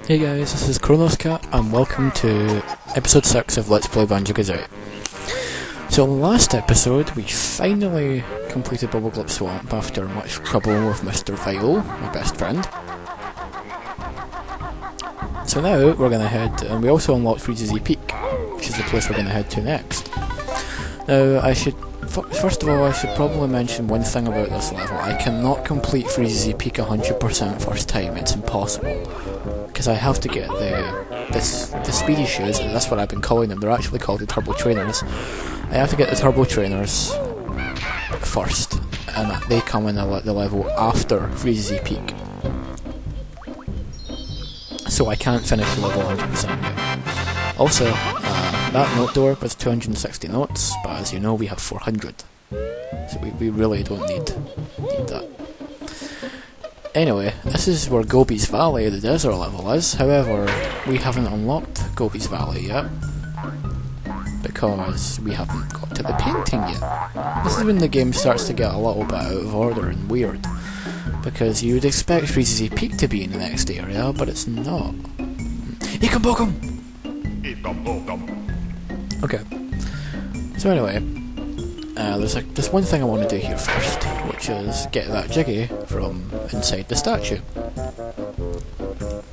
Hey guys, this is TheChronosCat and welcome to episode 6 of Let's Play Banjo-Kazooie. So in the last episode we finally completed Bubbleglup Swamp after much trouble with Mr. Vital, my best friend. So now we're going to head, and we also unlocked Freezeezy Peak, which is the place we're going to head to next. Now first of all I should probably mention one thing about this level. I cannot complete Freezeezy Peak 100% first time, it's impossible. Because I have to get the speedy shoes, and that's what I've been calling them. They're actually called the Turbo Trainers. I have to get the Turbo Trainers first, and they come in the level after Freezeezy Peak. So I can't finish the level 100% yet. Also, that note door was 260 notes, but as you know we have 400. So we really don't need that. Anyway, this is where Gobi's Valley, the desert level, is. However, we haven't unlocked Gobi's Valley yet, because we haven't got to the painting yet. This is when the game starts to get a little bit out of order and weird, because you would expect Freezeezy Peak to be in the next area, but it's not. Eat-em-book-em! Okay. So anyway, there's one thing I want to do here first, which is get that Jiggy from inside the statue.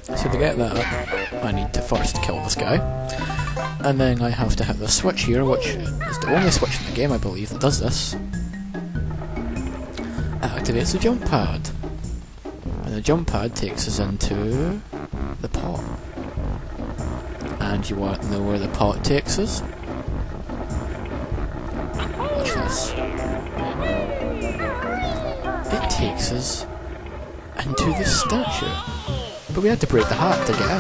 So to get that, I need to first kill this guy, and then I have to hit the switch here, which is the only switch in the game I believe that does this. It activates the jump pad, and the jump pad takes us into the pot. And you want to know where the pot takes us? Watch this. It takes us into the statue. But we had to break the hat to get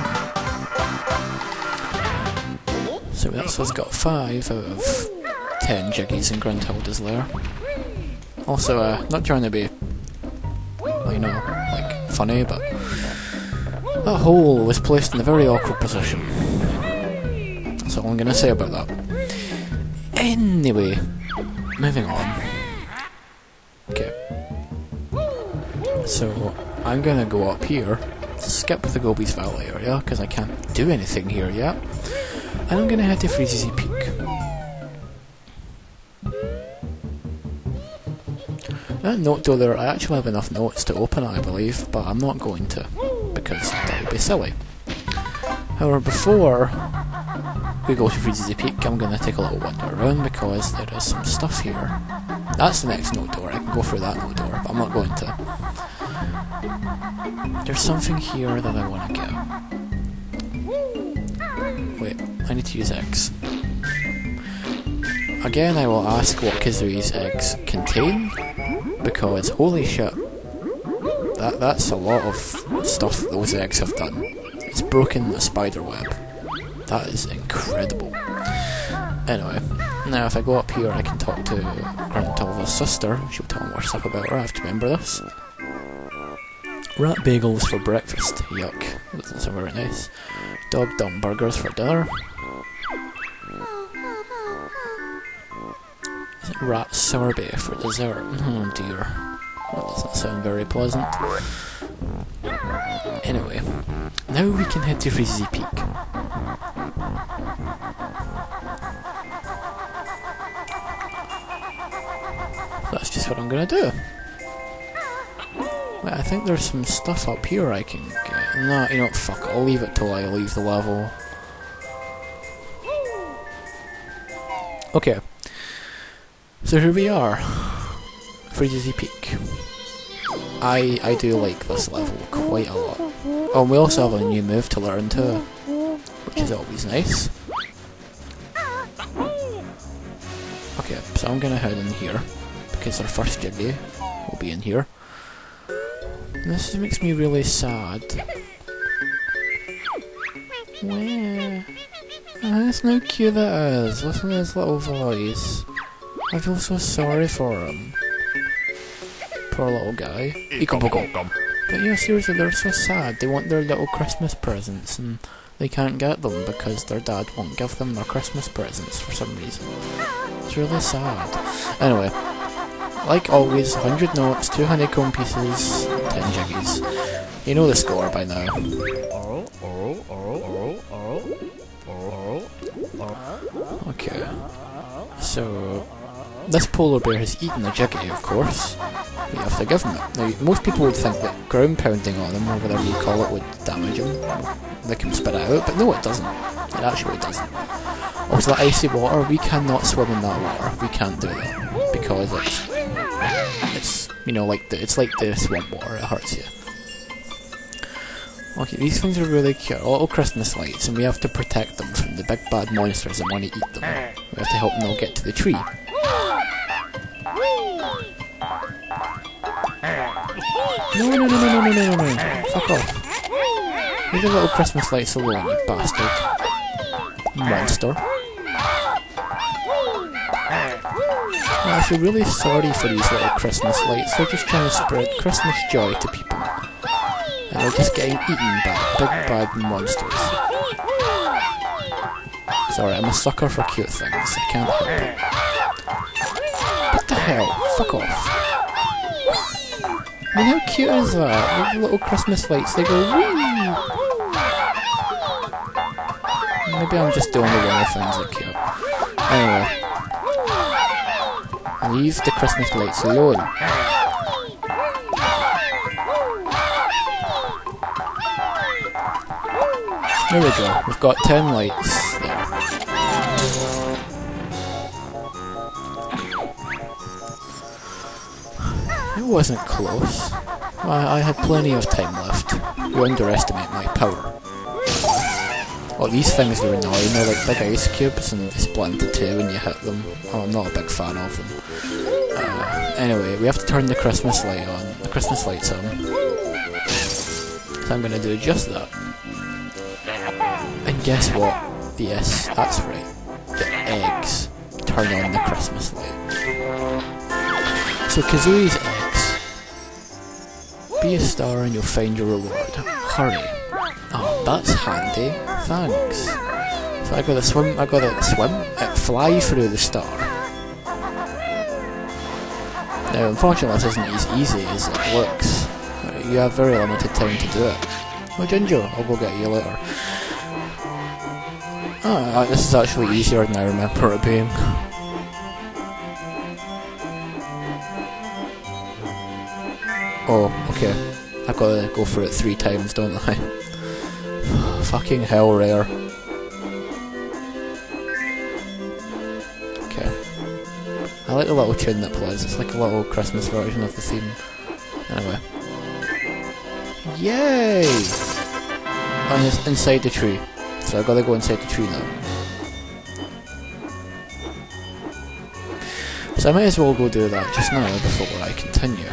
in. So that's us got 5 out of 10 Jiggies in Gruntilda's lair. Also, not trying to be, you know, like, funny, but that hole was placed in a very awkward position. That's all I'm going to say about that. Anyway, moving on. Okay. So, I'm going to go up here, skip the Gobi's Valley area, because I can't do anything here yet, and I'm going to head to Freezeezy Peak. That note door there, I actually have enough notes to open it, I believe, but I'm not going to, because that would be silly. However, before we go to Freezeezy Peak, I'm going to take a little wander around, because there is some stuff here. That's the next note door, I can go through that note door, but I'm not going to. There's something here that I want to get. Wait, I need to use X. Again, I will ask what Kazooie's eggs contain, because holy shit, that's a lot of stuff those eggs have done. It's broken a spider web. That is incredible. Anyway, now if I go up here I can talk to Gruntilda's sister. She'll tell me more stuff about her, I have to remember this. Rat bagels for breakfast, yuck, that doesn't sound very nice. Dog dumb burgers for dinner. Is it rat sorbet for dessert? Oh dear, that doesn't sound very pleasant. Anyway, now we can head to Freezeezy Peak. That's just what I'm gonna do. Wait, I think there's some stuff up here I can get. No, you know what, fuck, I'll leave it till I leave the level. Okay. So here we are. Freezeezy Peak. I do like this level quite a lot. Oh, and we also have a new move to learn too, which is always nice. Okay, so I'm gonna head in here, because our first Jiggy will be in here. And this makes me really sad. Wow. That's how cute that is. Listen to his little voice. I feel so sorry for him. Poor little guy. But yeah, seriously, they're so sad. They want their little Christmas presents and they can't get them because their dad won't give them their Christmas presents for some reason. It's really sad. Anyway, like always, 100 notes, 2 honeycomb pieces, 10 Jiggies. You know the score by now. Okay. So this polar bear has eaten a jiggy, of course. We have to give him it. Now, most people would think that ground pounding on him, or whatever you call it, would damage him. They can spit it out, but no, it doesn't. It actually doesn't. Also, the icy water, we cannot swim in that water. We can't do that because it's you know, it's like the swamp water. It hurts you. Okay, these things are really cute. Little Christmas lights, and we have to protect them from the big bad monsters that want to eat them. We have to help them all get to the tree. No. Fuck off. Leave the little Christmas lights alone, you bastard. Monster. I feel really sorry for these little Christmas lights. They're just trying to spread Christmas joy to people. And they're just getting eaten by big bad monsters. Sorry, I'm a sucker for cute things. I can't help it. What the hell? Fuck off. I mean, how cute is that? The little Christmas lights, they go wee! Maybe I'm just the only one who finds it cute. Anyway. Leave the Christmas lights alone. There we go, we've got 10 lights there. It wasn't close. I had plenty of time left. You underestimate my power. Oh, these things are annoying. They're like big ice cubes and they split into two when you hit them. Oh, I'm not a big fan of them. Anyway, we have to turn the Christmas light on. The Christmas lights on. So I'm gonna do just that. And guess what? Yes, that's right. The eggs turn on the Christmas light. So Kazooie's eggs. Be a star and you'll find your reward. Hurry. Oh, that's handy. Thanks. So I gotta fly through the star. Now, unfortunately, this isn't as easy as it looks. You have very limited time to do it. Oh, Ginger, I'll go get you later. Ah, this is actually easier than I remember it being. Oh, okay. I've gotta go for it 3 times, don't I? Fucking hell, Rare. Okay. I like the little tune that plays. It's like a little Christmas version of the theme. Anyway. Yay! I'm just inside the tree. So I gotta go inside the tree now. So I might as well go do that just now before I continue.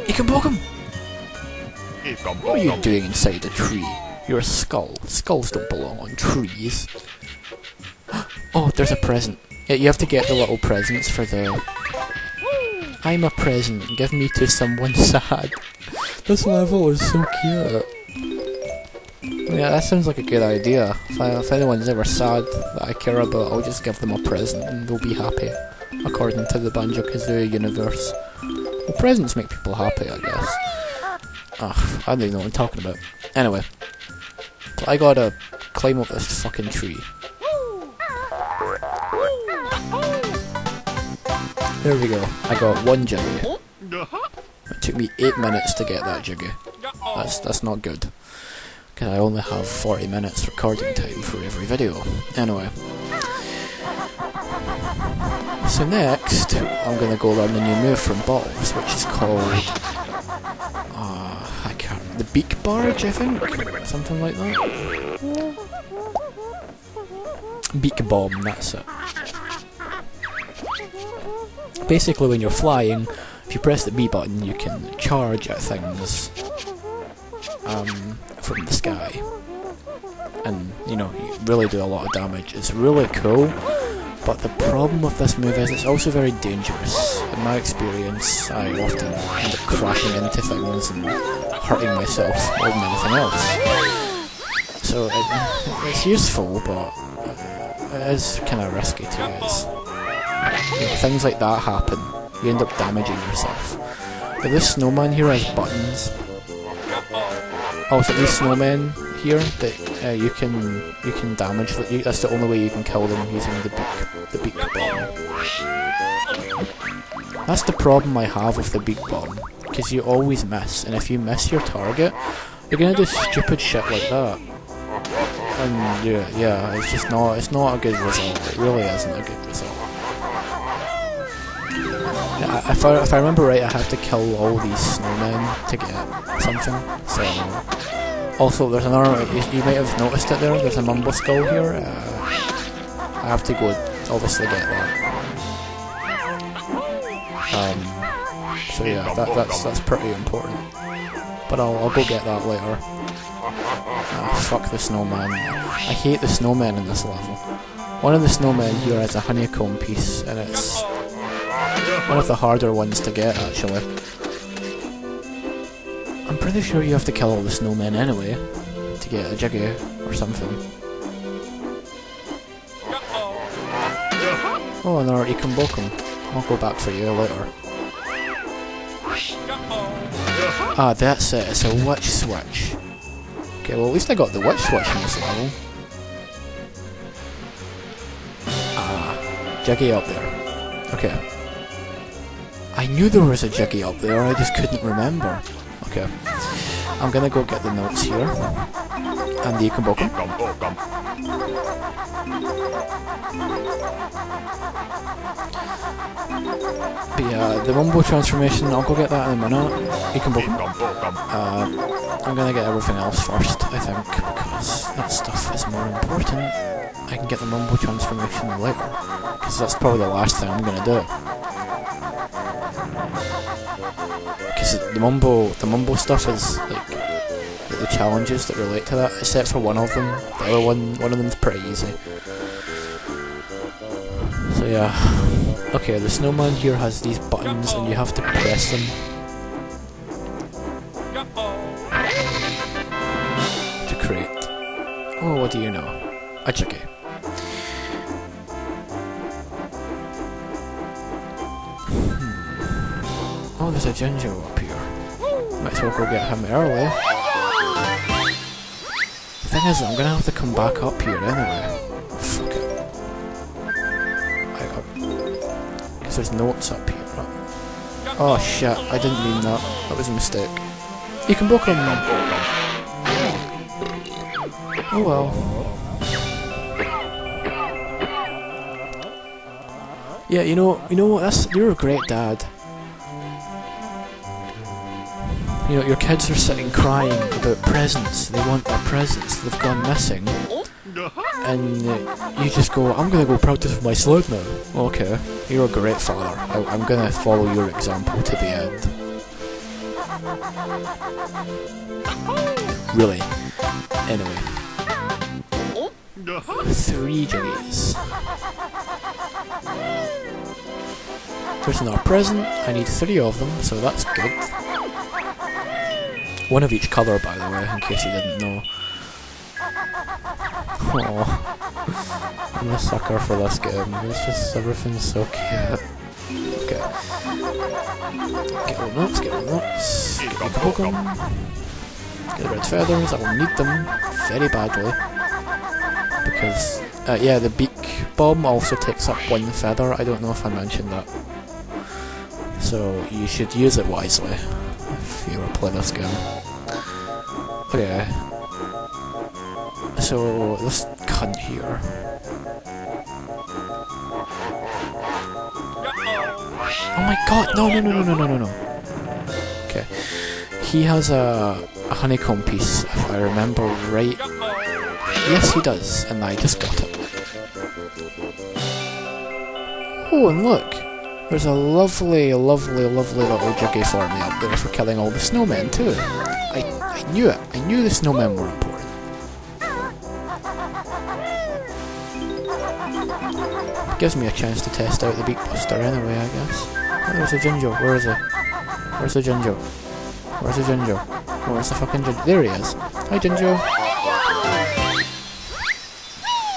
You can poke him! What are you doing inside a tree? You're a skull. Skulls don't belong on trees. Oh, there's a present. Yeah, you have to get the little presents for the... I'm a present. Give me to someone sad. This level is so cute. Yeah, that sounds like a good idea. If anyone's ever sad that I care about, I'll just give them a present and they'll be happy. According to the Banjo-Kazooie universe. Well, presents make people happy, I guess. Ugh, I don't even know what I'm talking about. Anyway. So I gotta climb up this fucking tree. There we go. I got 1 jiggy. It took me 8 minutes to get that jiggy. That's not good. Because I only have 40 minutes recording time for every video. Anyway. So next, I'm gonna go learn a new move from Balls, which is called... I can't... The Beak Barge, I think? Something like that? Beak Bomb, that's it. Basically, when you're flying, if you press the B button, you can charge at things from the sky. And, you know, you really do a lot of damage. It's really cool, but the problem with this move is it's also very dangerous. In my experience, I often end up crashing into things and hurting myself more than anything else. So it's useful, but it is kind of risky to use. You know, things like that happen. You end up damaging yourself. This snowman here has buttons. Also, these snowmen here that you can damage. That's the only way you can kill them, using the beak bomb. That's the problem I have with the beak bomb, because you always miss, and if you miss your target, you're gonna do stupid shit like that. And yeah, it's not a good result. It really isn't a good result. Yeah, if I remember right, I have to kill all these snowmen to get something. So also there's another. You might have noticed it there. There's a mumbo skull here. I have to go obviously get that. So yeah, that's pretty important. But I'll go get that later. Fuck the snowman. I hate the snowmen in this level. One of the snowmen here has a honeycomb piece, and it's one of the harder ones to get, actually. I'm pretty sure you have to kill all the snowmen anyway, to get a Jiggy or something. Oh, another Ikambokum. I'll go back for you later. Ah, that's it, it's a witch switch. Okay, well at least I got the witch switch in this level. Ah, Jiggy up there. Okay. I knew there was a Jiggy up there, I just couldn't remember. Okay. I'm gonna go get the notes here. And the Ikambokum. But yeah, the Mumbo transformation, I'll go get that in a minute. Ikambokum. I'm gonna get everything else first, I think, because that stuff is more important. I can get the Mumbo transformation later, because that's probably the last thing I'm gonna do. Because the Mumbo stuff is like the challenges that relate to that, except for one of them. The other one of them's pretty easy. So yeah. Okay, the snowman here has these buttons and you have to press them. To create. Oh, what do you know? A Jiggy. Oh, there's a Jinjo up here. Might as well go get him early. The thing is, I'm gonna have to come back up here anyway. Fuck it. Because there's notes up here. Oh shit, I didn't mean that. That was a mistake. You can book him. Oh well. Yeah, you know what? You're a great dad. You know, your kids are sitting crying about presents. They want their presents. They've gone missing. And you just go, I'm gonna go practice with my sled now. Okay, you're a great father. I'm gonna follow your example to the end. Really. Anyway. 3 Jiggies. There's another present. I need 3 of them, so that's good. One of each colour, by the way, in case you didn't know. Aww. I'm a sucker for this game. It's just, everything's so cute. Okay. Get all the notes, get all the notes. Get the Pokemon. Get the red feathers. I will need them very badly. Because, yeah, the beak bomb also takes up 1 feather. I don't know if I mentioned that. So, you should use it wisely if you ever play this game. Okay. So, this cunt here. Oh my god, no. Okay. He has a honeycomb piece, if I remember right. Yes, he does, and I just got it. Oh, and look! There's a lovely little Jiggy for me up there for killing all the snowmen, too. I knew it. I knew the snowmen were important. Gives me a chance to test out the Beak Buster anyway, I guess. Oh, there's a Jinjo. Where is he? Where's the Jinjo? Where's the Jinjo? Oh, where's the fucking Jinjo? There he is. Hi, Jinjo.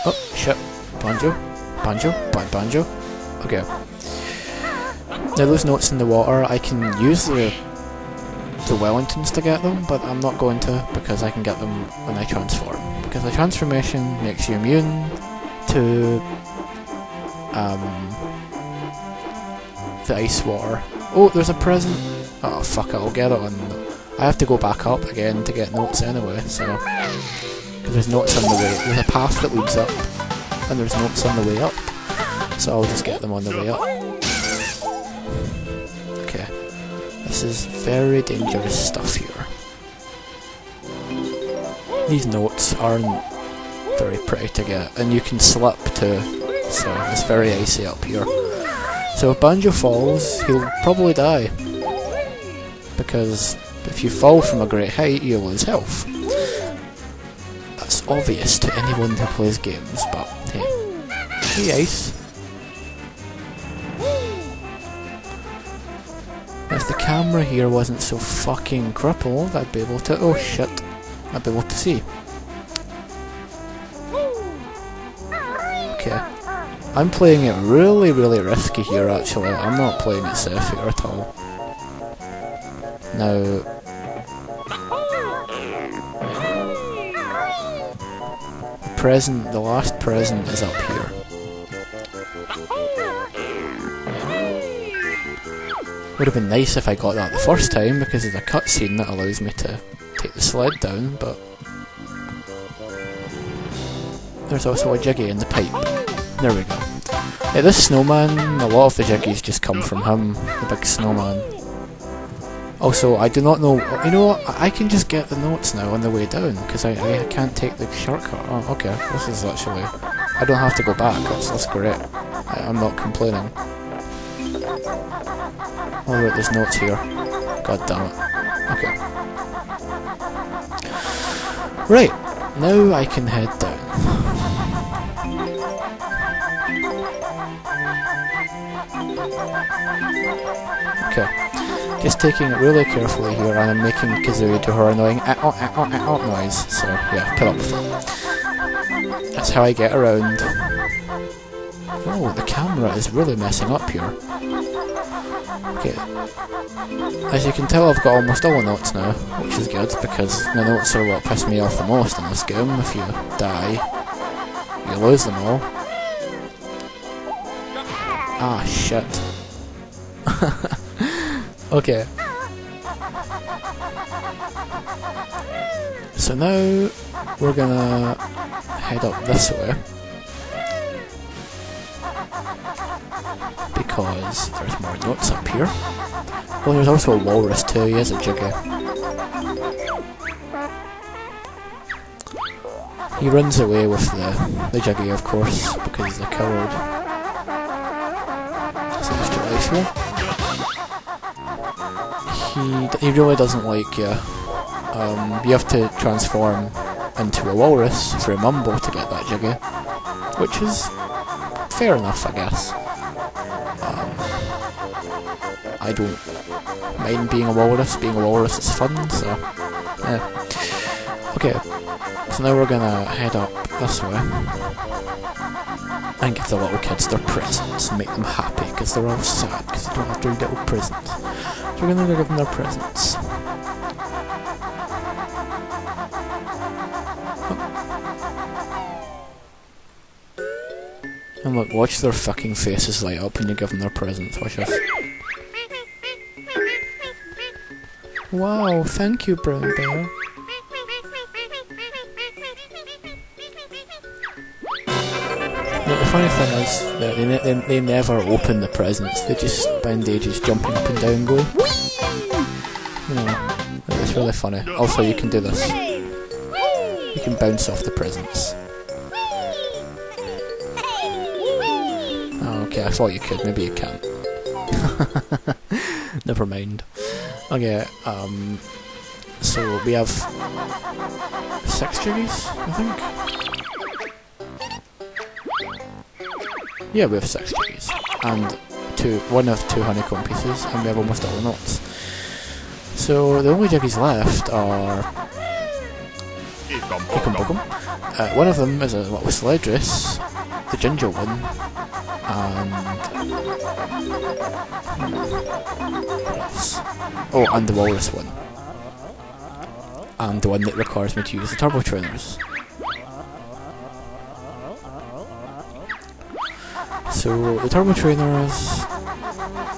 Oh, shit. Banjo. Okay. Now those notes in the water, I can use the the Wellingtons to get them, but I'm not going to because I can get them when I transform. Because the transformation makes you immune to the ice water. Oh, there's a present. Oh fuck it, I'll get it on. I have to go back up again to get notes anyway, so... Because there's notes on the way... There's a path that leads up, and there's notes on the way up. So I'll just get them on the way up. Okay. This is very dangerous stuff here. These notes aren't very pretty to get, and you can slip too, so it's very icy up here. So if Banjo falls, he'll probably die. Because if you fall from a great height, you lose health. That's obvious to anyone who plays games, but hey. Hey Ice. If the camera here wasn't so fucking crippled, I'd be able to... Oh shit. I'd be able to see. Okay. I'm playing it really, really risky here actually. I'm not playing it safe here at all. Now... the last present is up here. Would have been nice if I got that the first time because there's a cutscene that allows me to take the sled down, but... There's also a jiggy in the pipe. There we go. This snowman, a lot of the jiggies just come from him, the big snowman. Also, I do not know... You know what? I can just get the notes now on the way down, because I can't take the shortcut. Oh, okay. This is actually... I don't have to go back. That's great. I'm not complaining. Oh wait, there's notes here. God damn it. Okay. Right. Now I can head down. Okay. Just taking it really carefully here, and I'm making Kazooie do her annoying noise, so yeah, put up with it. That's how I get around. Oh, the camera is really messing up here. Okay. As you can tell, I've got almost all the notes now, which is good, because the notes are what piss me off the most in this game. If you die, you lose them all. Ah, shit. Okay. So now we're gonna head up this way because there's more notes up here. Well, there's also a Walrus too, he has a jiggy. He runs away with the jiggy, of course, because he's a coward. So extra life here. He really doesn't like you. You have to transform into a walrus through Mumbo to get that jiggy, which is fair enough, I guess. I don't mind being a walrus. Being a walrus is fun, so yeah. Okay, so now we're gonna head up this way and give the little kids their presents and make them happy because they're all sad because they don't have their little presents. So we're gonna go give them their presents. And look, watch their fucking faces light up when you give them their presents. Watch this. Wow, thank you, Brown Bear. Now, the funny thing is that they never open the presents. They just spend ages jumping up and down going whee! You know, it's really funny. Also, you can do this. You can bounce off the presents. Oh, okay, I thought you could. Maybe you can't. Never mind. Okay, so we have 6 jiggies, I think? Yeah, we have 6 jiggies. And one of 2 honeycomb pieces, and we have almost all the notes. So the only jiggies left are... one of them is a little sled race, the ginger one, and... what else? Oh, and the walrus one. and the one that requires me to use the turbo trainers. So the turbo trainers,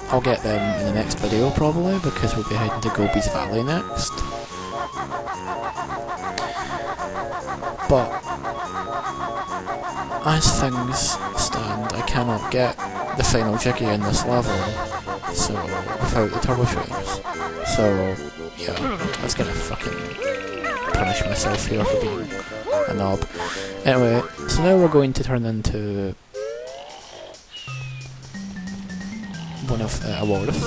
I'll get them in the next video probably, because we'll be heading to Gobi's Valley next. But as things stand, I cannot get the final Jiggy in this level, so without the turbo trainers. So yeah, I was gonna fucking punish myself here for being a knob. Anyway, so now we're going to turn into one of a Walrus.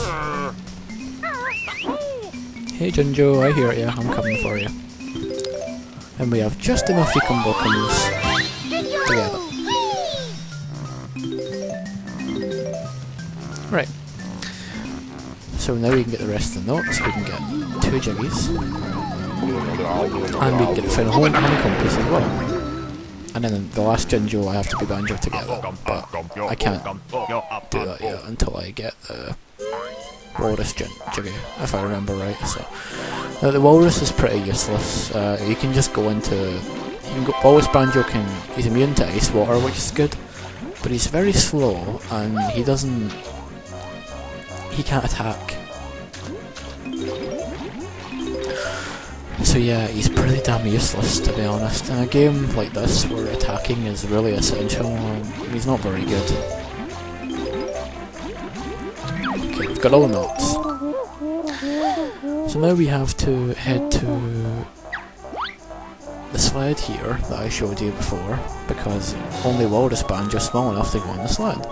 Hey Junjo, I hear ya, I'm coming for you. And we have just enough Ecombokums together. Right. So now we can get the rest of the notes, we can get 2 Jiggies. And we can get the final honeycomb piece as well. And then the last Junjo I have to be Banjo together, but I can't do that yet until I get the Walrus Jiggy, if I remember right. So now the Walrus is pretty useless. You can just go into... Walrus Banjo he's immune to ice water, which is good, but he's very slow and he can't attack. So yeah, he's pretty damn useless, to be honest. In a game like this, where attacking is really essential, he's not very good. Okay, we've got all the notes. So now we have to head to the sled here that I showed you before, because only Walrus Banjo's small enough to go on the sled.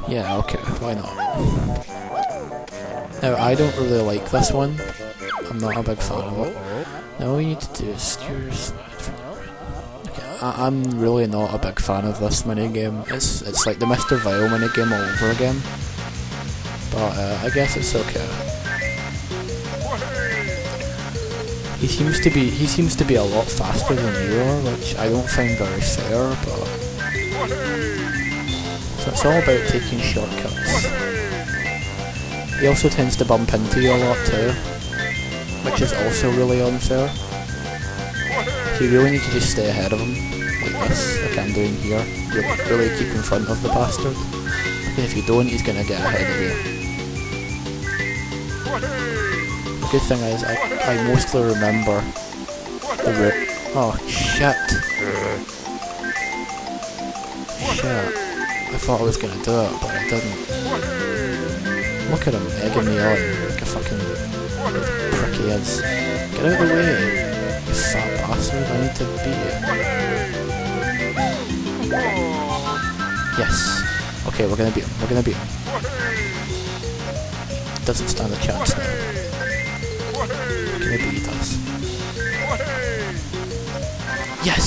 Yeah, okay, why not? Now, I don't really like this one. I'm not a big fan of it. Now all you need to do is steer your sled from the right. Okay, I'm really not a big fan of this minigame. It's like the Mr. Vile minigame all over again. But I guess it's okay. He seems to be a lot faster than you are, which I don't find very fair, but... So it's all about taking shortcuts. He also tends to bump into you a lot too, which is also really unfair. So you really need to just stay ahead of him, like this, like I'm doing here. Really keep in front of the bastard. And if you don't, he's gonna get ahead of you. The good thing is, I mostly remember the route. Oh, shit. Shit. I thought I was gonna do it, but I didn't. Look at him egging me on like a fucking prick he is. Get out of the way, you fat bastard, I need to beat you. Yes. Okay, we're gonna beat him, Doesn't stand a chance now. Can he beat us? Yes!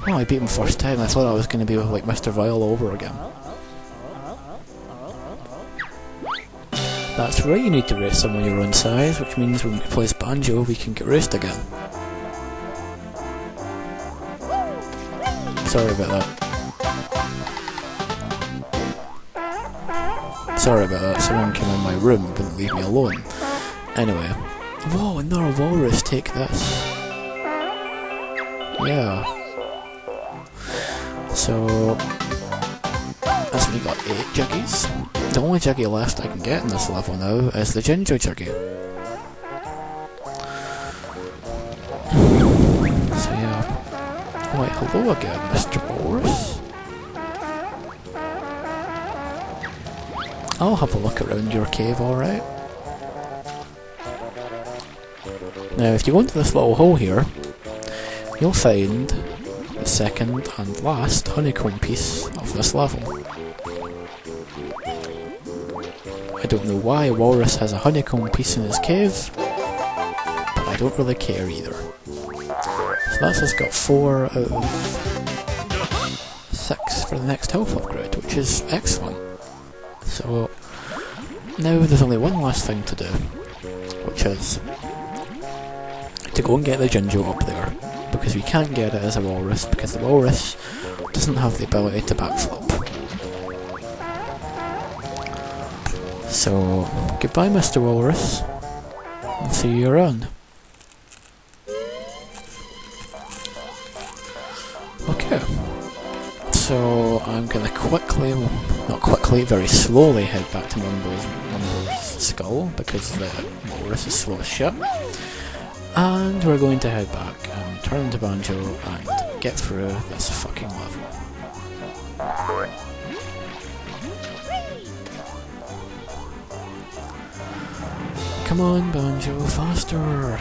Oh, I beat him first time. I thought I was going to be like Mr. Vile over again. That's right, you need to race someone your own size, which means when we play Banjo, we can get raced again. Sorry about that. Sorry about that, someone came in my room and wouldn't leave me alone. Anyway. Whoa, another Walrus, take this. Yeah. So, that's when we got 8 Jiggies. The only Jiggy left I can get in this level now is the Ginger Jiggy. So yeah. Alright, hello again, Mr. Walrus. I'll have a look around your cave, alright? Now, if you go into this little hole here, you'll find the second and last honeycomb piece of this level. I don't know why Walrus has a honeycomb piece in his cave, but I don't really care either. So that's us got 4 out of 6 for the next health upgrade, which is excellent. So now there's only one last thing to do, which is to go and get the Junjo up there, because we can't get it as a Walrus, because the Walrus doesn't have the ability to backflip. So, goodbye Mr. Walrus. I'll see you around. Okay. So, I'm gonna quickly, not quickly, very slowly head back to Mumbo's skull, because the Walrus is slow as shit. And we're going to head back and turn to Banjo and get through this fucking level. Come on, Banjo, faster!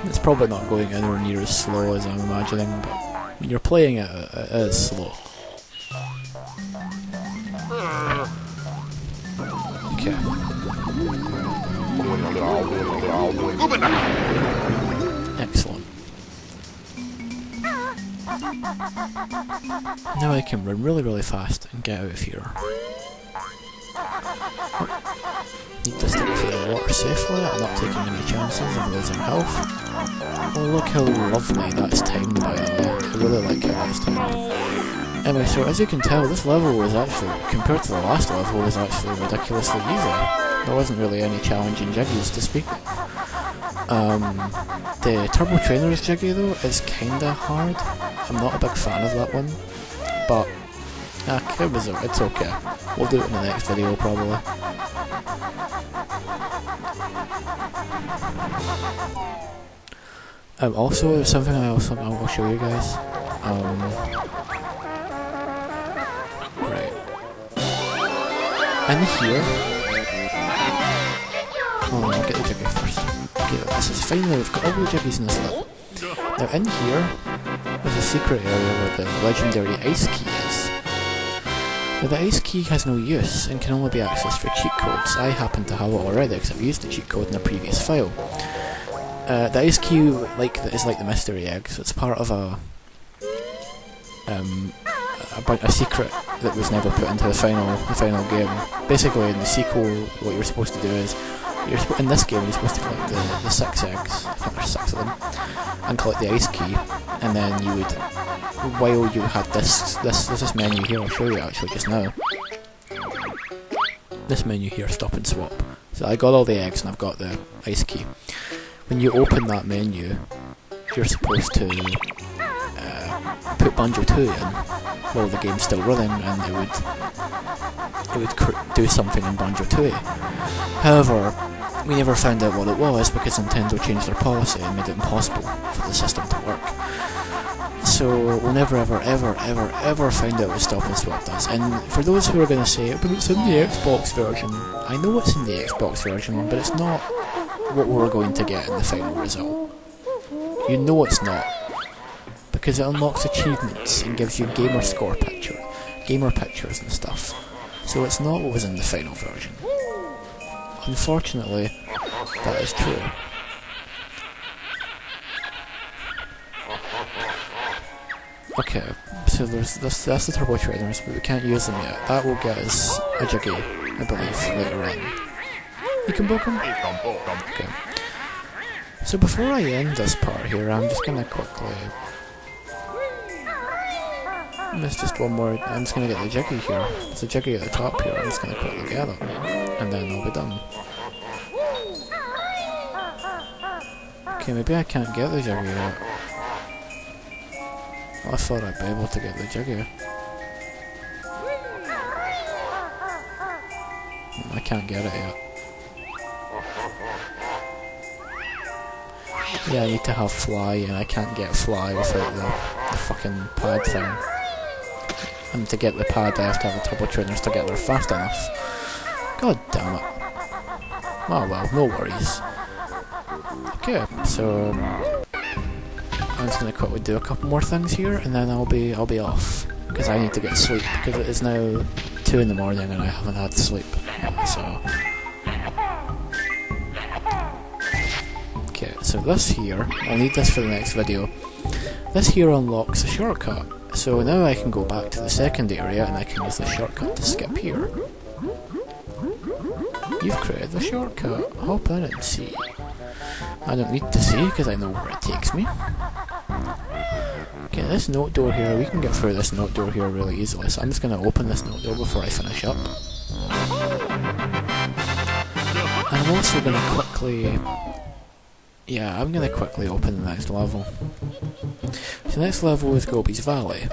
It's probably not going anywhere near as slow as I'm imagining, but when you're playing it, it is slow. Okay. Excellent. Now I can run really, really fast and get out of here. Need this to get through the water safely. I'm not taking any chances of losing health. Oh, look how lovely that's timed, by the way. I really like how that's timed. Anyway, so as you can tell, this level was actually, compared to the last level, was actually ridiculously easy. There wasn't really any challenging jiggies to speak of. The Turbo Trainers jiggy though is kinda hard. I'm not a big fan of that one, but it's okay. We'll do it in the next video probably. Also, there's something I will show you guys. Right. In here. Oh, I'll get the jiggy first. Okay, this is finally, we've got all the jiggies in this level. Now in here, there's a secret area where the legendary ice key is. Now the ice key has no use and can only be accessed for cheat codes. I happen to have it already because I've used the cheat code in a previous file. The ice key is like the mystery egg, so it's part of a secret that was never put into the final game. Basically, in the sequel, what you're supposed to do is, in this game, you're supposed to collect the 6 eggs, I think there's 6 of them, and collect the ice key, and then you would, while you had this menu here, I'll show you actually just now. This menu here, stop and swap. So I got all the eggs and I've got the ice key. When you open that menu, you're supposed to put Banjo-Kazooie in while the game's still running, and it would do something in Banjo-Kazooie. However, we never found out what it was because Nintendo changed their policy and made it impossible for the system to work. So we'll never ever find out what Stop and Swap does. And for those who are going to say, but it's in the Xbox version, I know it's in the Xbox version, but it's not what we're going to get in the final result. You know it's not, because it unlocks achievements and gives you gamer pictures and stuff. So it's not what was in the final version. Unfortunately, that is true. Okay, so that's the Turbo Trainers, but we can't use them yet. That will get us a jiggy, I believe, later on. You can book him? Okay. So before I end this part here, I'm just gonna quickly... There's just one more... I'm just gonna get the jiggy here. There's a jiggy at the top here, I'm just gonna quickly get it. And then I'll be done. Okay, maybe I can't get the jiggy yet. I thought I'd be able to get the jiggy. I can't get it yet. Yeah, I need to have fly, and I can't get fly without the fucking pad thing. And to get the pad, I have to have the Turbo Trainers to get there fast enough. God damn it. Oh well, no worries. Okay, so I'm just gonna quickly do a couple more things here, and then I'll be off because I need to get sleep because it is now 2 in the morning and I haven't had sleep. So. Okay, so this here, I'll need this for the next video. This here unlocks a shortcut, so now I can go back to the second area and I can use the shortcut to skip here. You've created the shortcut, hop in and see. I don't need to see because I know where it takes me. Okay, this note door here, we can get through this note door here really easily, so I'm just going to open this note door before I finish up. And I'm also going to quickly... yeah, I'm going to quickly open the next level. So the next level is Gobi's Valley.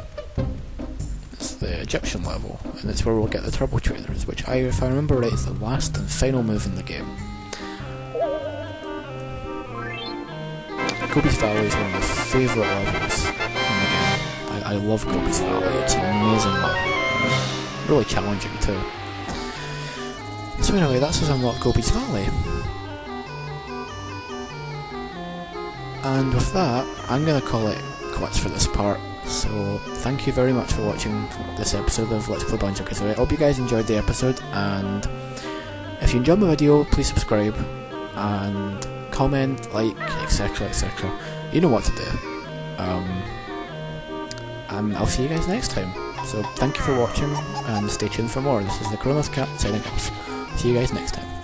It's the Egyptian level, and it's where we'll get the Turbo Trainers, which, if I remember right, is the last and final move in the game. Gobi's Valley is one of my favourite levels in the game. I love Gobi's Valley, it's an amazing level. Really challenging too. So anyway, that's us unlock Gobi's Valley. And with that, I'm going to call it quits for this part. So thank you very much for watching this episode of Let's Play Banjo-Kazooie. I hope you guys enjoyed the episode, and if you enjoyed my video, please subscribe and comment, like, etc, etc. You know what to do. And I'll see you guys next time. So thank you for watching, and stay tuned for more. This is TheChronosCat signing off. See you guys next time.